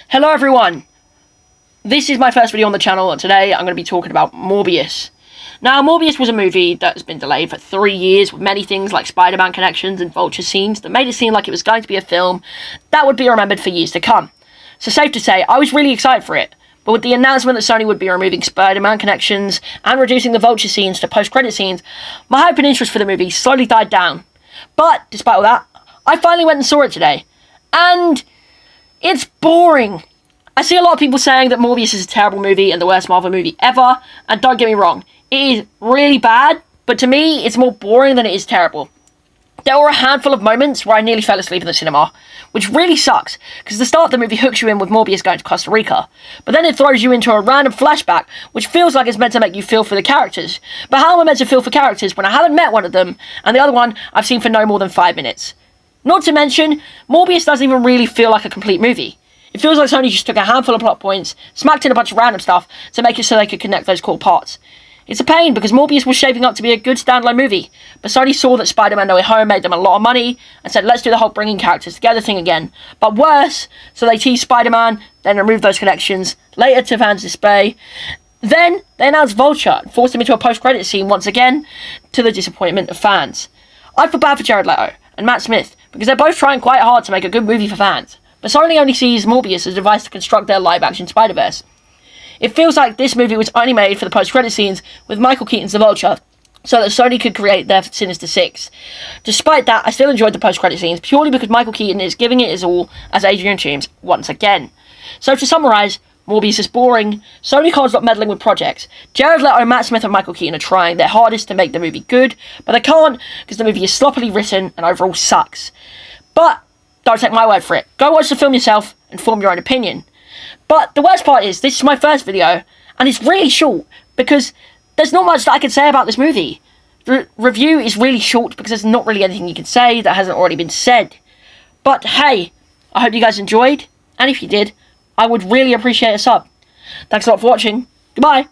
Hello everyone! This is my first video on the channel, and today I'm going to be talking about Morbius. Now, Morbius was a movie that's been delayed for 3 years, with many things like Spider-Man connections and Vulture scenes that made it seem like it was going to be a film that would be remembered for years to come. So safe to say, I was really excited for it, but with the announcement that Sony would be removing Spider-Man connections and reducing the Vulture scenes to post-credit scenes, my hope and interest for the movie slowly died down. But, despite all that, I finally went and saw it today, and it's boring. I see a lot of people saying that Morbius is a terrible movie and the worst Marvel movie ever, and don't get me wrong, it is really bad, but to me, it's more boring than it is terrible. There were a handful of moments where I nearly fell asleep in the cinema, which really sucks, because the start of the movie hooks you in with Morbius going to Costa Rica, but then it throws you into a random flashback, which feels like it's meant to make you feel for the characters. But how am I meant to feel for characters when I haven't met one of them, and the other one I've seen for no more than 5 minutes? Not to mention, Morbius doesn't even really feel like a complete movie. It feels like Sony just took a handful of plot points, smacked in a bunch of random stuff to make it so they could connect those cool parts. It's a pain because Morbius was shaping up to be a good standalone movie, but Sony saw that Spider-Man No Way Home made them a lot of money and said, let's do the whole bringing characters together thing again. But worse, so they teased Spider-Man, then removed those connections, later to fans' dismay. Then they announced Vulture and forced him into a post-credit scene once again, to the disappointment of fans. I feel bad for Jared Leto and Matt Smith, because they're both trying quite hard to make a good movie for fans, but Sony only sees Morbius as a device to construct their live-action Spider-Verse. It feels like this movie was only made for the post-credit scenes with Michael Keaton's The Vulture, so that Sony could create their Sinister Six. Despite that, I still enjoyed the post-credit scenes, purely because Michael Keaton is giving it his all as Adrian Toomes once again. So to summarise, Morbius is boring, Sony can't stop meddling with projects. Jared Leto, Matt Smith and Michael Keaton are trying their hardest to make the movie good, but they can't because the movie is sloppily written and overall sucks. But don't take my word for it. Go watch the film yourself and form your own opinion. But the worst part is, this is my first video, and it's really short, because there's not much that I can say about this movie. The review is really short because there's not really anything you can say that hasn't already been said. But hey, I hope you guys enjoyed, and if you did, I would really appreciate a sub. Thanks a lot for watching. Goodbye.